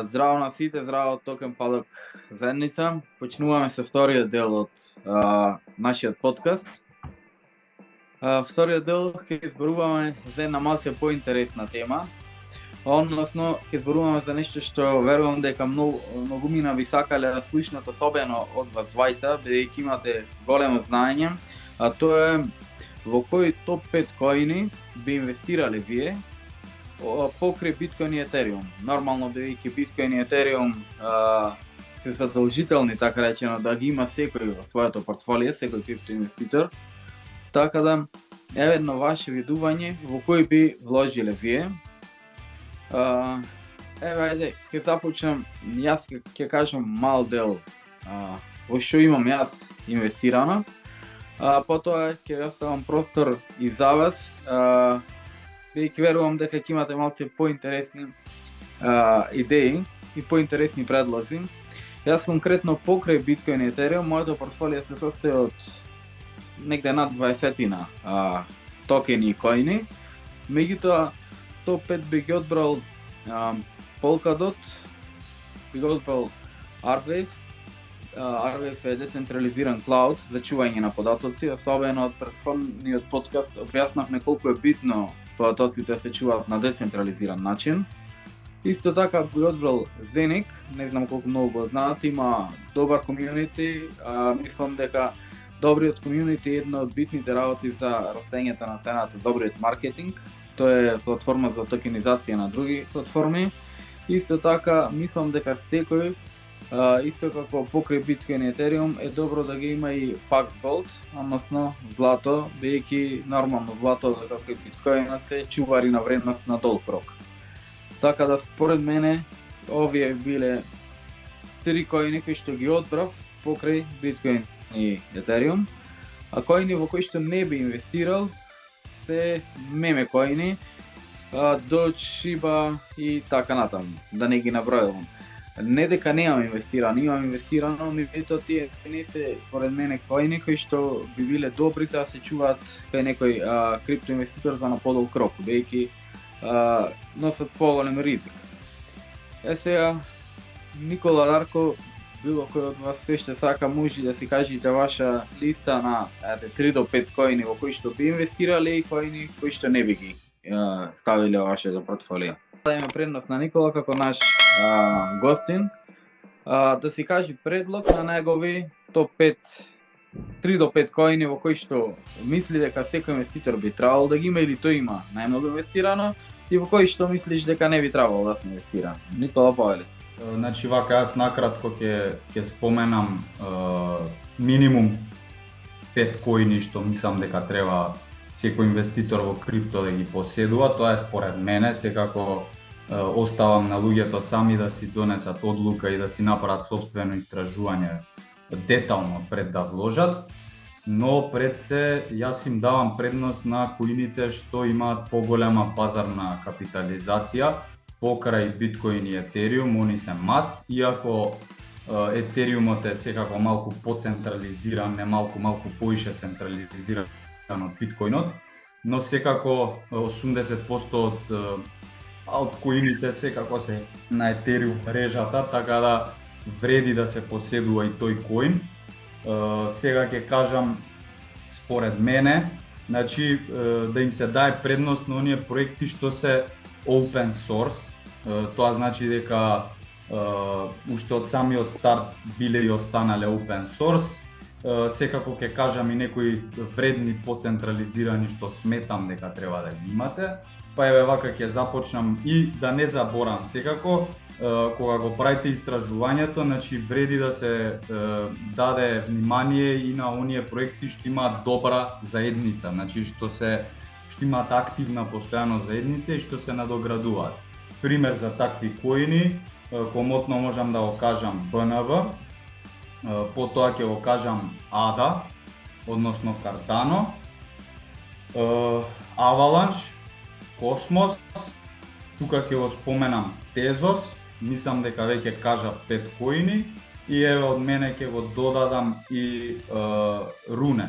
Здраво на сите, здраво од Токен Палак заедница. Почнуваме со вториот дел од нашиот подкаст. Вториот дел ќе зборуваме за една малце поинтересна тема, односно ќе зборуваме за нешто што верувам дека многумина би сакале да слушнат, особено од вас двајца, бидејќи имате големо знаење, а тоа е во кои топ 5 коини би инвестирале вие покрај биткоин и етериум. Нормално, бидејќи биткоин и етериум се задолжителни, така речено, да ги има секој во своето портфолио, секој криптоинвеститор. Така да, еве едно ваше видување во кој би вложиле вие. Ајде, ќе започнем, јас ќе кажам мал дел во што имам јас инвестирано. Потоа ќе оставам простор и за вас, бидејќи верувам дека ќе имате малце поинтересни идеи и поинтересни предлози. Јас конкретно покрај биткоин и етериум, моето портфолио се состои од негде над 20 токени и коини. Меѓутоа, топ 5 би ги одбрал Polkadot, би го одбрал Arweave. Arweave е децентрализиран клауд за чување на податоци, особено од претходниот подкаст објаснавме колку е битно податоците да се чуваат на децентрализиран начин. Исто така би одбрал Zenik, не знам колку многу го знаат, има добар комјунити, мислам дека добриот комјунити е една од битните работи за растењето на цената, добриот маркетинг. Тоа е платформа за токенизација на други платформи. Исто така, мислам дека секој, исто како покрај биткоин и етериум, е добро да ги има и Pax Gold, односно злато, бидејќи нормално злато, како и биткоинот, се чувари на вредност на долг рок. Така да, според мене, овие биле три коини кои што ги одбрав покрај биткоин и етериум, а коини во кои што не би инвестирал се меме коини, Doge, Shiba и така натаму, да не ги набројувам. Не дека немам инвестирано, имам инвестирано, меѓутоа тие не се според мене коини кои што би биле добри за да се чуваат кај некој криптоинвеститор за на подолг рок, бидејќи носат поголем ризик. Сега, Никола, Дарко, било кој од вас што сака, може да си кажете ваша листа на 3 до 5 коини во кои што би инвестирале и коини кои што не би ги ставиле во вашето портфолио. Дајме предност на Никола како наш гостин, да си каже предлог на негови топ 5, 3 до 5 коини во кои што мисли дека секој инвеститор би требало да ги има или тој има најмногу инвестирано и во кои што мислиш дека не би требало да се инвестира. Никола, повели. Значи, вака, јас накратко ќе споменам минимум 5 коини што мислам дека треба секој инвеститор во крипто да ги поседува. Тоа е според мене, секако оставам на луѓето сами да си донесат одлука и да си направат сопствено истражување детално пред да вложат, но пред се јас им давам предност на коините што имаат поголема пазарна капитализација покрај биткоин и етериум, они се маст, иако етериумот е секако малку поцентрализиран, не малку поише централизиран од биткоинот, но секако 80% од коините секако се на етериум мрежата, така да вреди да се поседува и тој коин. Сега ќе кажам според мене, значи да им се даде предност на оние проекти што се open source. Тоа значи дека уште од самиот старт биле и останале open source. Секако ќе кажам и некои вредни поцентрализирани што сметам дека треба да ги имате. Па еве вака ќе започнам и да не заборавам секако, кога го правите истражувањето, значи вреди да се даде внимание и на оние проекти што имаат добра заедница, значи што имаат активна постојана заедница и што се надоградуваат. Пример за такви коини, комотно можам да го кажам BNB, потоа ќе го кажам ADA, односно Cardano, Avalanche, Cosmos, тука ќе го споменам Tezos, мислам дека веќе кажа 5 коини и еве од мене ќе го додадам и Rune,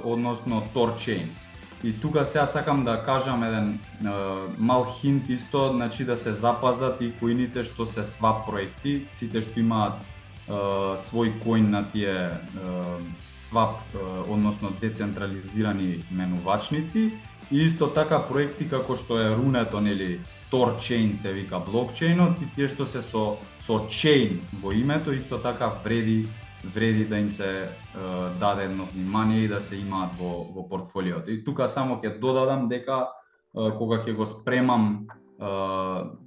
односно Torchain. И тука сега сакам да кажам еден мал хинт исто, значи да се запазат и коините што се свап проекти, сите што имаат свој коин на тие свап, односно децентрализирани менувачници, и исто така проекти како што е Рунето, нели, Tor-chain се вика блокчейнот, и тие што се со chain во името, исто така вреди да им се даде едно внимание и да се имаат во портфолиото. И тука само ќе додадам дека кога ќе го спремам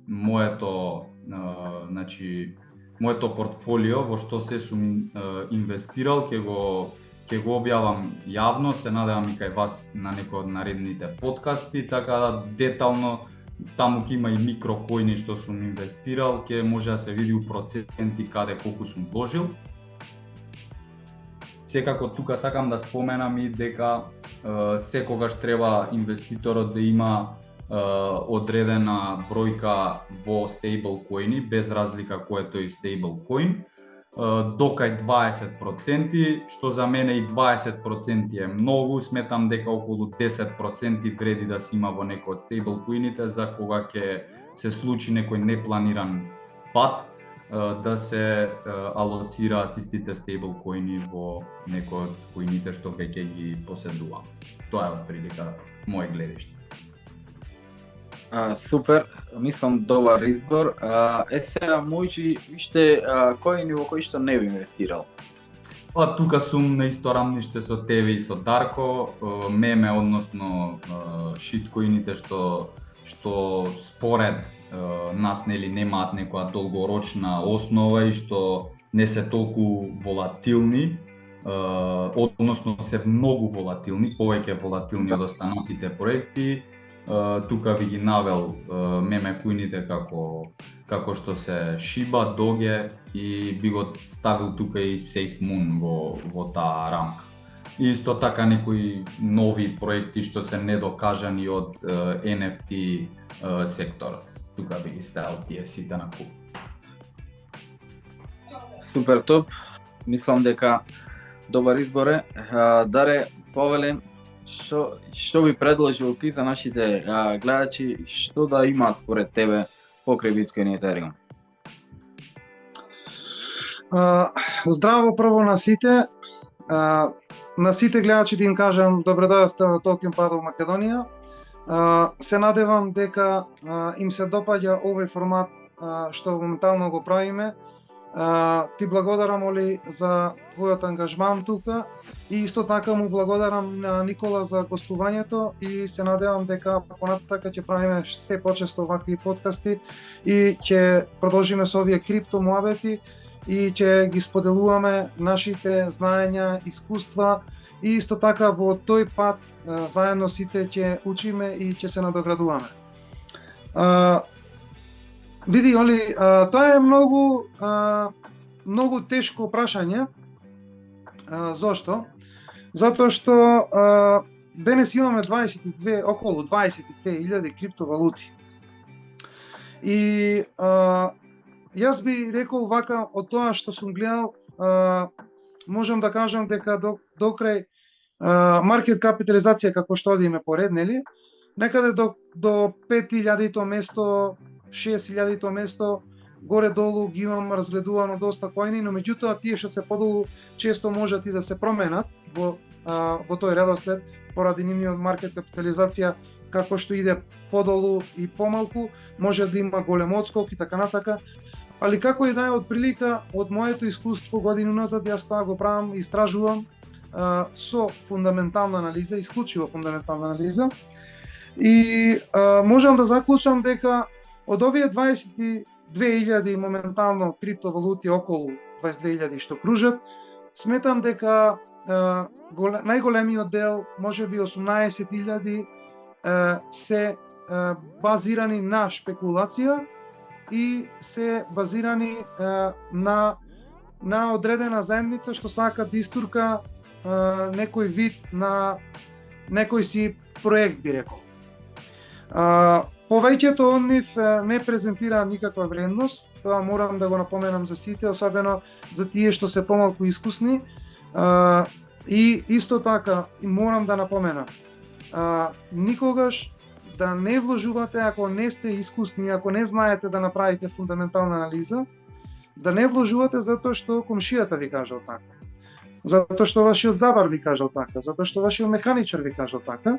моето портфолио во што се сум инвестирал, ќе го објавам јавно, се надевам и кај вас на некој од наредните подкасти, така да детално таму ќе има и микрокоини што сум инвестирал, ќе може да се види у проценти каде колку сум вложил. Секако тука сакам да споменам и дека секогаш треба инвеститорот да има одредена бројка во стейблкоини, без разлика кој е тој стейблкоин, докај 20%, што за мене и 20% е многу, сметам дека околу 10% вреди да се има во некој од стейблкоините за кога ќе се случи некој непланиран пат, да се алоцираат истите стейблкоини во некој од коините што веќе ги поседувам. Тоа е од прилика моje гледиште. Супер, мислам добар избор. Сега можи уште коини во кои што не би инвестирал? Тука сум на исто рамниште со тебе и со Дарко, меме, односно шиткоините што според нас нели немаат некоја долгорочна основа и што не се толку волатилни, односно се многу волатилни, повеќе волатилни од останатите проекти. Тука ви ги навел меме коините како што се Shiba, Doge, и би го ставил тука и SafeMoon во таа рамка. И исто така некои нови проекти што се недокажани од NFT секторот. Тука би ги ставил тие сите на куп. Супер топ. Мислам дека добар избор е. Даре, повелен, што би предложил ти за нашите гледачи, што да има според тебе покрај Биткоин и Етериум? Здраво прво на сите. На сите гледачи да им кажам добре дојавте на Talking Paddle Македонија. Се надевам дека им се допаѓа овој формат што моментално го правиме. Ти благодарам, Оли, за твојот ангажман тука и исто така му благодарам на Никола за гостувањето и се надевам дека понатака ќе правиме се почесто вакви подкасти и ќе продолжиме со овие крипто муабети и ќе ги споделуваме нашите знаења, искуства и исто така во тој пат заедно сите ќе учиме и ќе се надоградуваме. Види, Оли, тоа е многу тешко прашање. Зошто? Затоа што денес имаме околу 22.000 криптовалути. И јас би рекол вака, од тоа што сум гледал, можам да кажам дека докрај маркет капитализација како што одиме поред, нели? Некаде до 5.000-то место, 6.000-то место, горе-долу ги имам разгледувано доста коини, но меѓутоа тие што се подолу често можат и да се променат во тој редослед поради нивниот маркет капитализација, како што иде подолу и помалку, може да има голем отскок и така натака. Али како и да е, од прилика од моето искуство години назад, јас тоа го правам и истражувам со фундаментална анализа, исклучиво фундаментална анализа. И можам да заклучам дека од овие 22.000 моментално криптовалути, околу 22.000 што кружат, сметам дека најголемиот дел, можеби 18.000, се базирани на шпекулација и се базирани на одредена заедница што сака да истурка некој вид на некој си проект, би рекол. Повеќето од нив не презентираат никаква вредност, тоа морам да го напоменам за сите, особено за тие што се помалку искусни. И исто така морам да напоменам, никогаш да не вложувате ако не сте искусни, ако не знаете да направите фундаментална анализа, да не вложувате затоа што комшијата ви кажал така, затоа што вашиот забар ви кажал така, затоа што вашиот механичар ви кажал така.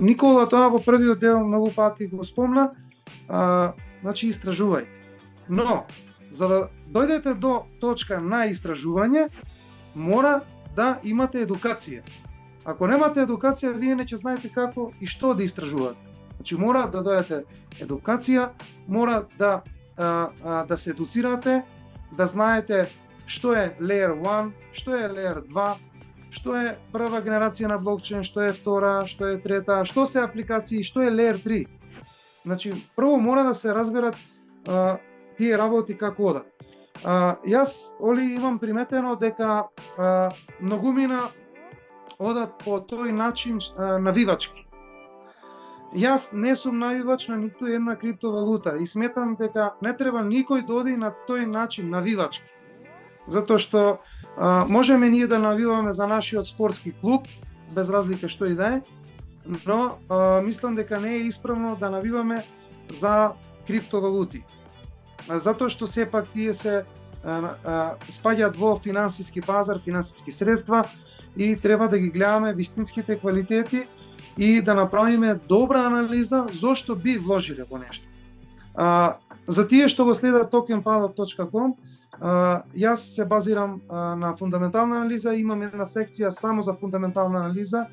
Никола тоа во првиот дел многу пати го спомна, значи истражувајте. Но, за да дојдете до точка на истражување, мора да имате едукација. Ако немате едукација, вие не ќе знаете како и што да истражувате. Значи мора да дојдете едукација, мора да се едуцирате, да знаете што е Layer 1, што е Layer 2, што е прва генерација на блокчейн, што е втора, што е трета, што се апликации, што е Layer 3. Значи, прво мора да се разберат тие работи како одат. Јас, Оли, имам приметено дека многумина одат по тој начин навивачки. Јас не сум навивач на ниту една криптовалута и сметам дека не треба никој да оди на тој начин навивачки. Затоа што можеме ние да навиваме за нашиот спортски клуб, без разлика што и да е, но мислам дека не е исправно да навиваме за криптовалути. Затоа што сепак тие се спаѓаат во финансиски пазар, финансиски средства и треба да ги гледаме вистинските квалитети и да направиме добра анализа зошто би вложиле во нешто. За тие што го следат tokenpaddock.com, јас се базирам на фундаментална анализа, имам една секција само за фундаментална анализа,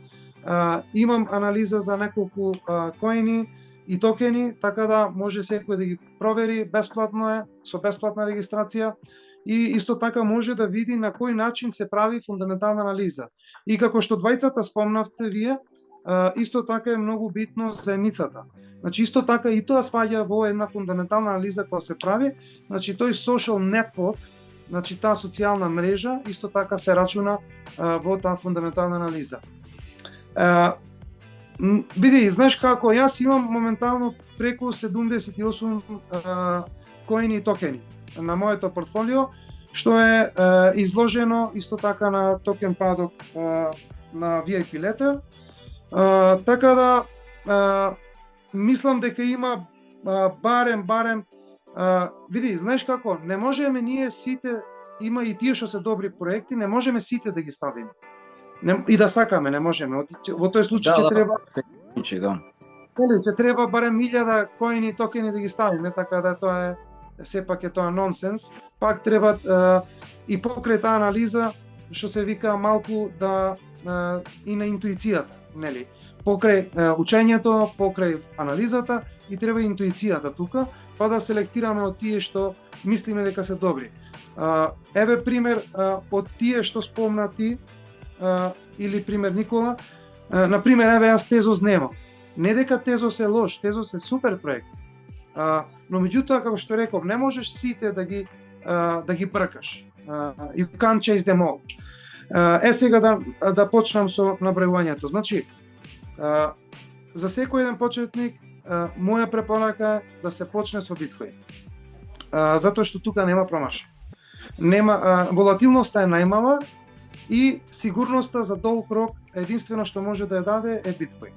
имам анализа за неколку коини и токени, така да може секој да ги провери, бесплатно е, со бесплатна регистрација и исто така може да види на кој начин се прави фундаментална анализа. И како што двајцата спомнавте вие, исто така е многу битно заедницата. Значи исто така и тоа спаѓа во една фундаментална анализа која се прави, значи тој social network, значи таа социјална мрежа исто така се рачуна во таа фундаментална анализа. Види, знаеш како, јас имам моментално преку 78 коини и токени на моето портфолио, што е изложено исто така на tokenpaddock на VIP Letter. Така да мислам дека има барем види, знаеш како, не можеме ние сите, има и тие што се добри проекти, не можеме сите да ги ставиме. И да сакаме, не можеме. Во тој случај ќе треба ќе треба барем 1000 коини и токени да ги ставиме, така да тоа е сепак е тоа нонсенс. Пак треба и покрај таа анализа, што се вика малку да и на интуицијата, нели? Покрај учењето, покрај анализата и треба интуицијата тука, па да селектираме од тие што мислиме дека се добри. Еве пример од тие што спомна ти, или пример Никола, на пример еве јас Тезос немам. Не дека Тезос е лош, Тезос е супер проект. Но меѓутоа како што реков, не можеш сите да ги бркаш. You can't chase them all. Сега да почнам со набројувањето. Значи, за секој еден почетник, моја препорака е да се почне со биткоин. Затоа што тука нема промашај. Волатилноста е најмала и сигурноста за долг рок единствено што може да ја даде е биткоин.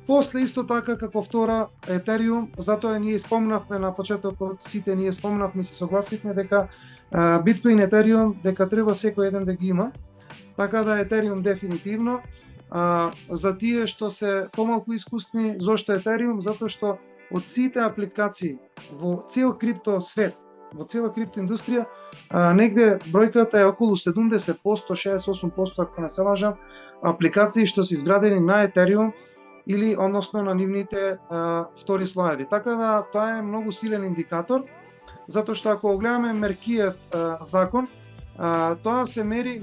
После исто така како втора Етериум, затоа ние спомнавме на почетокот, сите ние спомнавме и се согласивме дека биткоин, Етериум, дека треба секој еден да ги има. Така да Етериум дефинитивно. За тие што се помалку искусни, зошто Етериум? Затоа што од сите апликации во цел крипто свет, во цела крипто индустрија, негде бројката е околу 70%, 68% ако не се лажам, апликации што се изградени на Етериум или односно на нивните втори слоеви. Така да тоа е многу силен индикатор, затоа што ако гледаме Меркиев закон, тоа се мери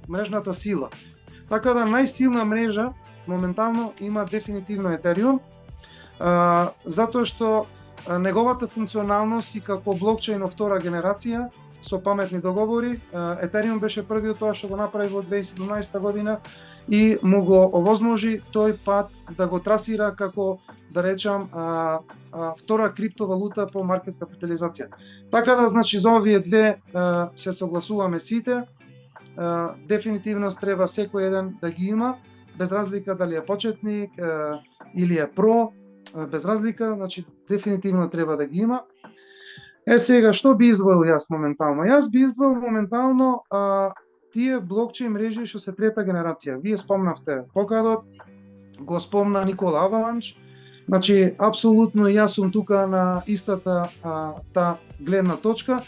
мрежната сила. Така да најсилна мрежа моментално има дефинитивно Етериум, затоа што неговата функционалност и како блокчейн втора генерација со паметни договори, Етериум беше првиот тоа што го направи во 2017 година и му го овозможи тој пат да го трасира како, да речам, втора криптовалута по маркет капитализација. Така да, значи, за овие две се согласуваме сите. дефинитивно треба секој еден да ги има, без разлика дали е почетник или е про, без разлика, значи дефинитивно треба да ги има. Сега, што би издвоил јас моментално? Јас би издвоил моментално тие блокчейн мрежи што се трета генерација. Вие спомнавте Polkadot, го спомна Никола Аваланч. Значи, апсолутно јас сум тука на истата та гледна точка,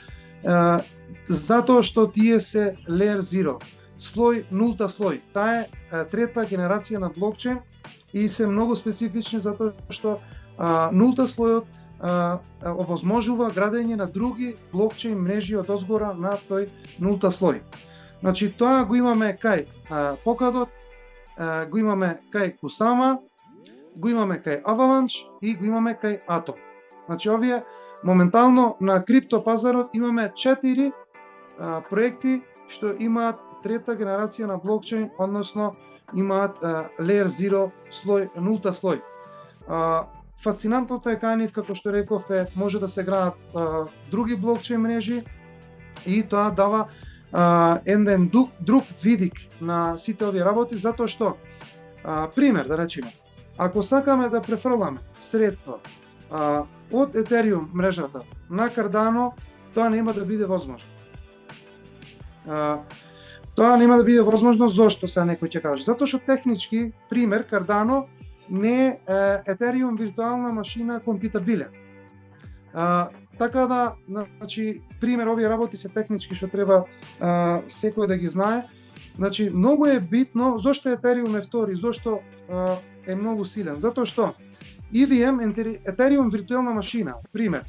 затоа што тие се Layer 0, слој, нулта слој. Таа е трета генерација на блокчейн и се многу специфични затоа што нулта слојот овозможува градење на други блокчейн мрежи од озгора на тој нулта слој. Значи, тоа го имаме кај Polkadot, го имаме кај Kusama, го имаме кај Avalanche и го имаме кај Atom. Значи, овие моментално на крипто пазарот имаме 4 проекти што имаат трета генерација на блокчейн, односно имаат Layer 0 слој, нулта слој. Фасцинантното е кај нив, како што реков, може да се градат други блокчейн мрежи и тоа дава еден друг видик на сите овие работи, затоа што, пример да речеме, ако сакаме да префрламе средства од Ethereum мрежата на Cardano, тоа нема да биде возможно. Тоа нема да биде возможно, зошто се некој ќе каже? Затоа што технички, пример, Cardano не е Ethereum виртуална машина компатибилен. Така да, значи, пример, овие работи се технички што треба секој да ги знае. Значи, многу е битно, зошто Ethereum е втори, зошто е многу силен? Затоа што EVM, Ethereum виртуална машина, пример,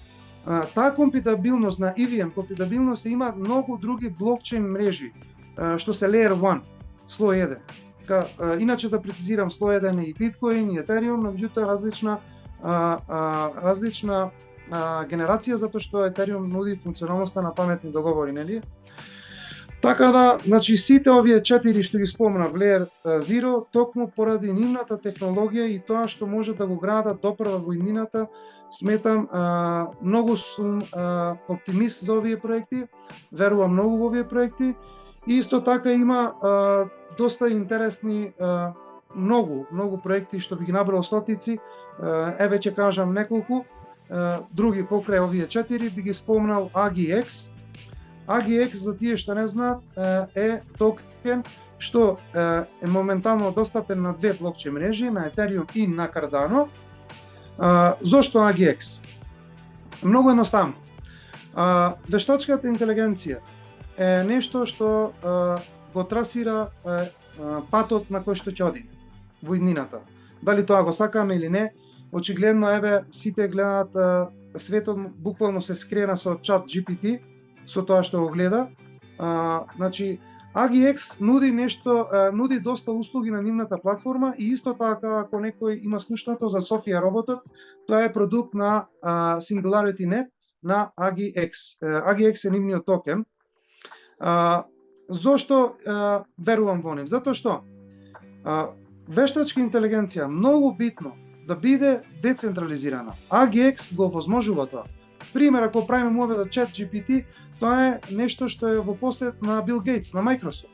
таа компатибилност на EVM, компатибилност има многу други блокчейн мрежи, што се Layer 1, слој 1. Иначе да прецизирам, слој 1 и Bitcoin и Ethereum, но меѓутоа различна генерација, затоа што Ethereum нуди функционалноста на паметни договори, нели? Така да, значи сите овие 4 што ги спомнав, Layer 0, токму поради нивната технологија и тоа што може да го градат допрва во иднината, сметам, многу сум оптимист за овие проекти, верувам многу во овие проекти и исто така има доста интересни многу проекти што би ги набрал стотици, еве ќе кажам неколку, други покрај овие 4 би ги спомнал AGX. AGX, за тие што не знаат, е токен што е моментално достапен на две блокчейн мрежи, на Ethereum и на Cardano. Зошто AGX? Многу едноставно. Вештачката интелигенција е нешто што го трасира патот на кој што ќе оди во иднината. Дали тоа го сакаме или не, очигледно еве сите гледаат светот буквално се скрена со ChatGPT, со тоа што го гледа. Значи AGX нуди нешто, нуди доста услуги на нивната платформа и исто така ако некој има слушнато за Софија роботот, тоа е продукт на SingularityNet на AGX. AGX е нивниот токен. Зошто верувам во нив? Затоа што вештачка интелигенција многу битно да биде децентрализирана. AGX го возможува тоа. Пример, ако правиме мове за ChatGPT, тоа е нешто што е во посед на Бил Гейтс, на Microsoft.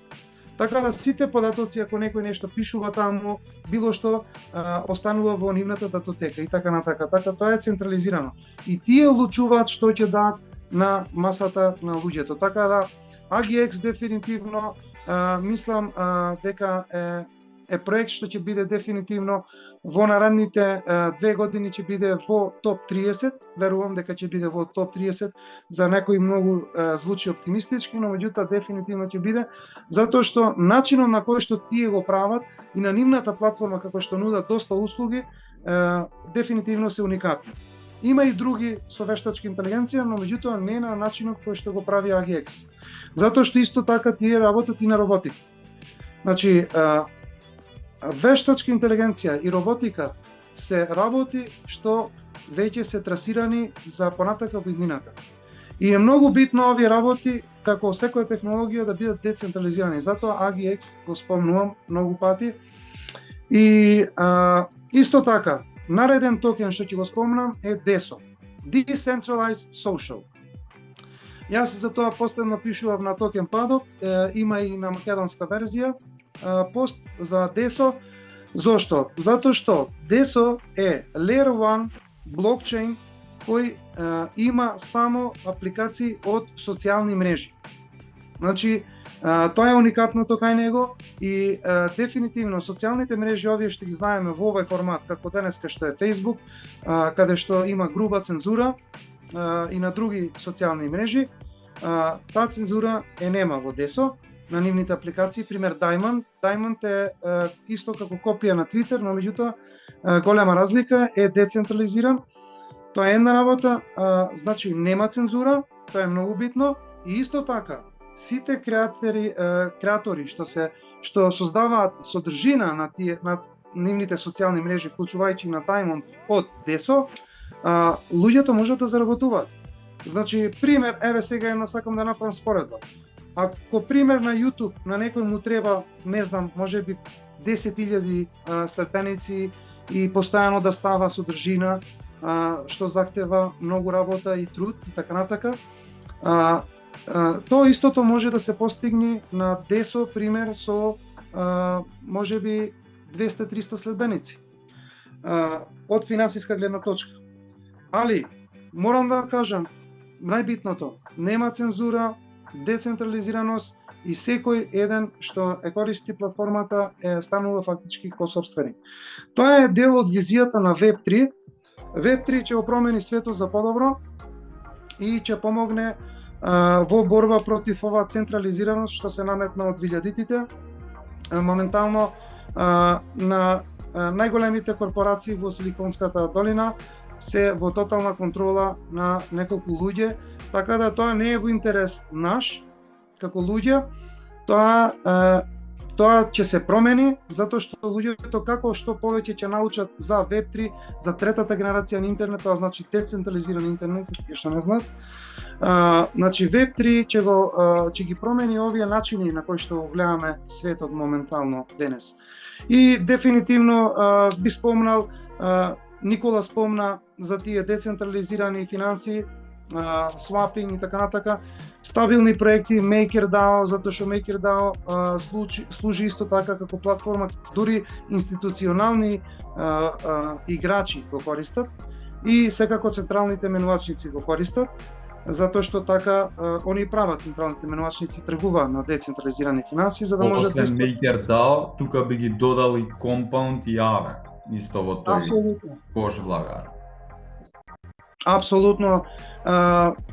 Така да сите податоци, ако некој нешто пишува таму, било што останува во нивната датотека и така натака. Така тоа е централизирано. И тие одлучуваат што ќе дадат на масата на луѓето. Така да AGX дефинитивно мислам дека е проект што ќе биде дефинитивно во наредните 2 години ќе биде во топ 30, верувам дека ќе биде во топ 30, за некои многу звучи оптимистички, но меѓутоа дефинитивно ќе биде, затоа што начинот на кој што тие го прават и на нивната платформа како што нудат доста услуги, дефинитивно се уникатни. Има и други со вештачка интелигенција, но меѓутоа не на начинот кој што го прави AGX. Затоа што исто така тие работат и на роботика. Значи, вештачка интелигенција и роботика се работи што веќе се трасирани за понатака во иднината. И е многу битно овие работи, како секоја технологија, да бидат децентрализирани. Затоа AGX го спомнувам многу пати. И исто така, нареден токен што ќе го спомнам е DESO, Decentralized Social. Јас за тоа последно пишував на Токен Падок, има и на македонска верзија пост за DESO. Зошто? Затоа што DESO е Layer 1 блокчейн кој има само апликации од социјални мрежи. Значи, тоа е уникатното кај него и дефинитивно социјалните мрежи овие што ги знаеме во овој формат како денеска што е Facebook, каде што има груба цензура и на други социјални мрежи, таа цензура е нема во DESO на нивните апликации. Пример Diamond. Diamond е исто како копија на Twitter, но меѓутоа голема разлика е децентрализиран. Тоа е една работа, значи нема цензура, тоа е многу битно и исто така сите креатори што создаваат содржина на нивните социјални мрежи, вклучувајќи на Diamond од DESO, луѓето можат да заработуваат. Значи, пример, еве сега едно сакам да направам споредба. Ако пример на YouTube на некој му треба, не знам, можеби 10.000 следбеници и постојано да става содржина, што захтева многу работа и труд и така натака, тоа истото може да се постигне на DESO, пример, со можеби 200-300 следбеници од финансиска гледна точка. Али, морам да кажам, најбитното, нема цензура, децентрализираност и секој еден што е користи платформата е станува фактички косопственик. Тоа е дел од визијата на Web3. Web3 ќе го промени светот за подобро и ќе помогне во борба против оваа централизираност што се наметна од 2000-тите. Моментално на најголемите корпорации во Силиконската долина се во тотална контрола на неколку луѓе, така да тоа не е во интерес наш како луѓе, тоа ќе се промени затоа што луѓето како што повеќе ќе научат за Web3, за третата генерација на интернет, тоа значи децентрализиран интернет, за тие што не знаат. Значи Web3 ќе ги промени овие начини на кои што гледаме светот моментално денес. И дефинитивно би спомнал, Никола спомна за тие децентрализирани финанси, свапинг и така натака, стабилни проекти, MakerDAO, затоа што MakerDAO служи исто така како платформа, дури институционални играчи го користат и секако централните менувачници го користат, затоа што така они прават, централните менувачници тргуваат на децентрализирани финанси за да може да MakerDAO, тука би ги додал и Compound и Aave, исто во тој кош влага. Апсолутно.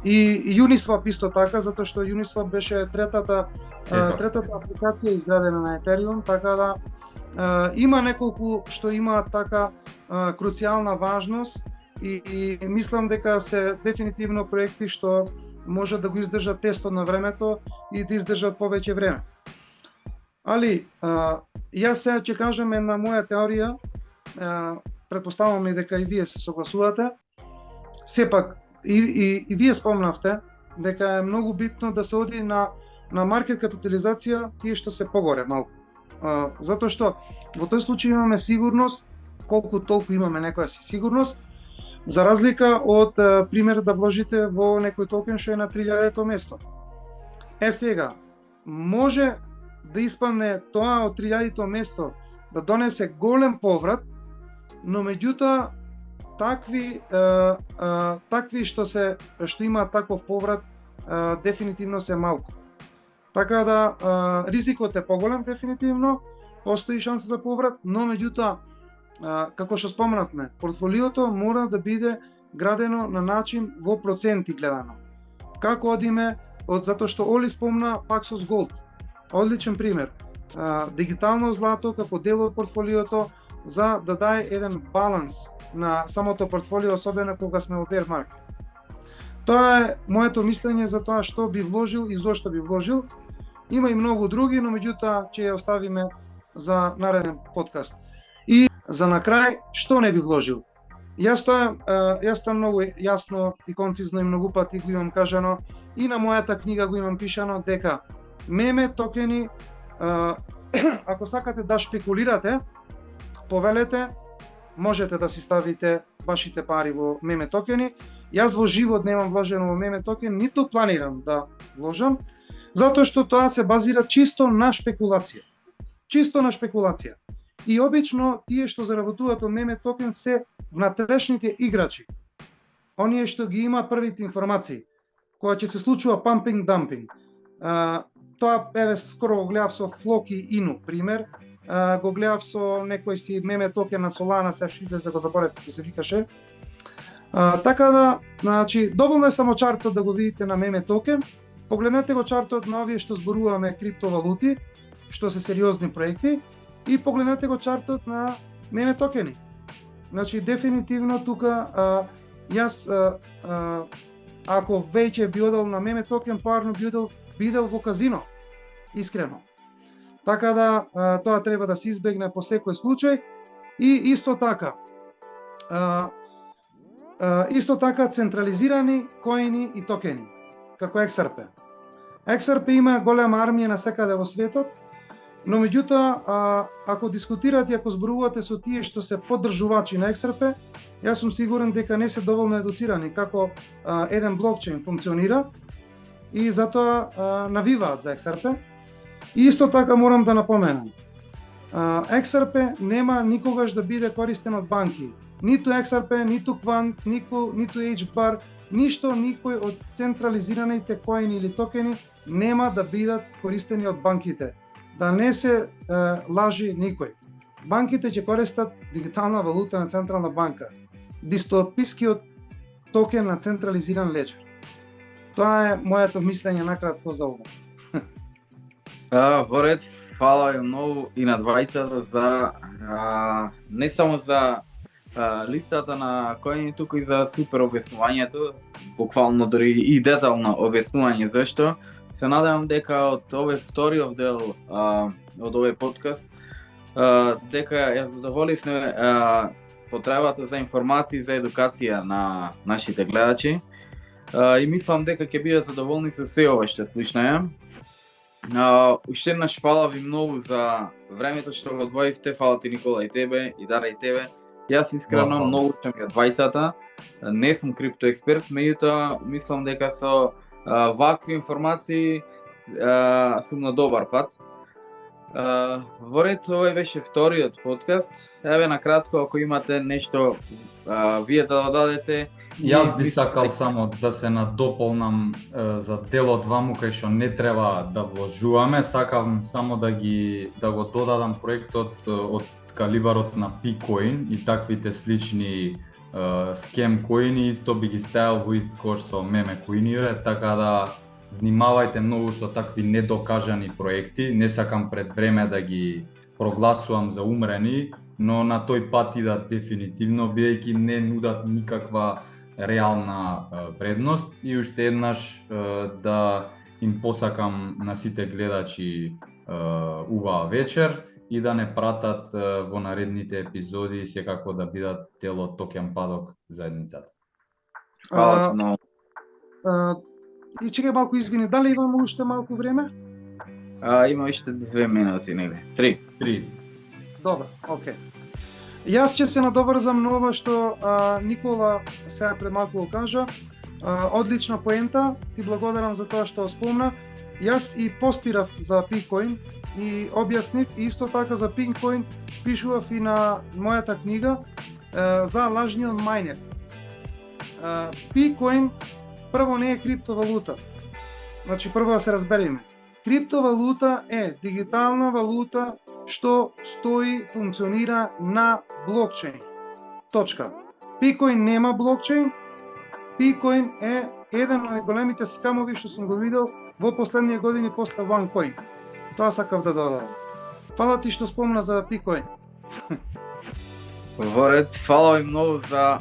И Uniswap исто така, затоа што Uniswap беше третата апликација изградена на Ethereum, така да има неколку што има така круцијална важност и мислам дека се дефинитивно проекти што може да го издржат тестот на времето и да издржат повеќе време. Али, јас сега ќе кажам една моја теорија, претпоставувам и дека и вие се согласувате. Сепак, и вие спомнавте дека е многу битно да се оди на маркет капитализација тие што се погоре малку. Затоа што во тој случај имаме сигурност, колку толку имаме некоја си сигурност, за разлика од пример да вложите во некој токен што е на 3000-то место. Сега, може да испадне тоа од 3000-то место да донесе голем поврат, но меѓутоа такви што имаат таков поврат дефинитивно се малку. Така да ризикот е поголем дефинитивно, постои шанса за поврат, но меѓутоа како што спомнавме, портфолиото мора да биде градено на начин во проценти гледано. Како одиме затоа што Оли спомна Paxos Gold. Одличен пример. Дигитално злато како дел од портфолиото за да даде еден баланс на самото портфолио, особено кога сме во bear market. Тоа е моето мислење за тоа што би вложил и зошто би вложил. Има и многу други, но меѓутоа ќе ја оставиме за нареден подкаст. И за на крај, што не би вложил? Јас тоа многу јасно и концизно и многу пати го имам кажано и на мојата книга го имам пишано дека меме токени, ако сакате да шпекулирате, повелете, можете да си ставите вашите пари во меме токени Јас во живот немам вложено во меме токен, ниту планирам да вложам, затоа што тоа се базира чисто на шпекулација. Чисто на шпекулација. И обично тие што заработуваат од меме токен се внатрешните играчи. Оние што ги има првите информации, кога ќе се случува пампинг дампинг. Тоа еве скоро го гледав со Флоки Ину пример, го гледав со некој си меме токен на Solana, се што излезе го заборев како се викаше. Така да, значи доволно е само чартот да го видите на меме токен. Погледнете го чартот на овие што зборуваме криптовалути, што се сериозни проекти, и погледнете го чартот на меме токени. Значи дефинитивно тука јас ако веќе би одел на меме токен, парно би одел во казино. Искрено. Така да тоа треба да се избегне по секој случај. И исто така централизирани коини и токени, како XRP. XRP има голема армија насекаде во светот, но меѓутоа, ако дискутирате и ако зборувате со тие што се поддржувачи на XRP, јас сум сигурен дека не се доволно едуцирани како еден блокчейн функционира и затоа навиваат за XRP. И исто така морам да напоменам, XRP нема никогаш да биде користен од банки. Ниту XRP, ниту Quant, ниту HBAR, ништо, никој од централизираните коини или токени нема да бидат користени од банките. Да не се лажи никој. Банките ќе користат дигитална валута на Централна банка. Дистопискиот токен на централизиран леџер. Тоа е моето мислење накратко за ова. Во ред, фала ви многу и на двајцата за не само за листата на коини, туку и за супер објаснувањето, буквално дори и детално објаснување зашто. Се надевам дека од овој вториот дел од овој подкаст дека ја задоволивме потребата за информации и за едукација на нашите гледачи. И мислам дека ќе бидат задоволни со се ова што слушнаја. Уште еднаш фала ви многу за времето што го одвоивте, фала ти Никола и тебе, и Дара и тебе. Јас искрено многу учам ја двајцата, не сум крипто експерт, меѓутоа мислам дека со вакви информации сум на добар пат. Во ред, овој беше вториот подкаст. Еве на кратко, ако имате нешто вие да додадете. Јас би сакал само да се надополнам за делот ваму кај што не треба да вложуваме. Сакам само да го додадам проектот од калибарот на P-Coin и таквите слични скем коини, исто би ги ставил во ист кош со меме коиниве, така да внимавајте многу со такви недокажани проекти. Не сакам пред време да ги прогласувам за умрени, но на тој пат идат дефинитивно, бидејќи не нудат никаква реална вредност. И уште еднаш да им посакам на сите гледачи убава вечер и да не пратат во наредните епизоди, секако да бидат дел од Токен Падок заедницата. Фала ти многу. И чекај малку, извини, дали имаме уште малку време? Има уште 2 минути, нели? 3. Добро, окей. Јас ќе се надоврзам на ова што Никола сега пред малку го кажа. Одлична поента, ти благодарам за тоа што спомна. Јас и постирав за P-Coin и објаснив, и исто така за P-Coin пишував и на мојата книга за лажниот мајнер. P-Coin прво не е криптовалута. Значи прво да се разбереме. Криптовалута е дигитална валута што стои, функционира на блокчейн. Точка. P-Coin нема блокчейн. P-Coin е еден од големите скамови што сум го видел во последние години после OneCoin. Тоа сакав да додадам. Фала ти што спомна за P-Coin. Во ред, фала ви многу за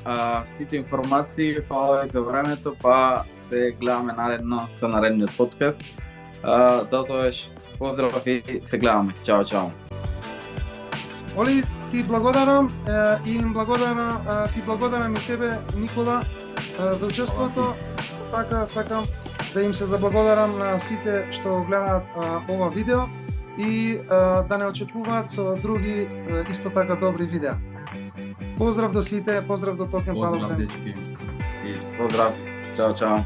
сите информации, фала ви за времето, па се гледаме наредно со наредниот подкаст. Дотоеш, поздрав и се гледаме. Чао, чао. Оли, ти благодарам и им благодарам и тебе, Никола, за учеството. Така сакам да им се заблагодарам на сите што гледаат ова видео и да не очекуваат со други исто така добри видеа. Поздрав до сите, поздрав до Токен Поздрав, Паловцен. дечки. Peace. Pozdrav. Ćao, čao.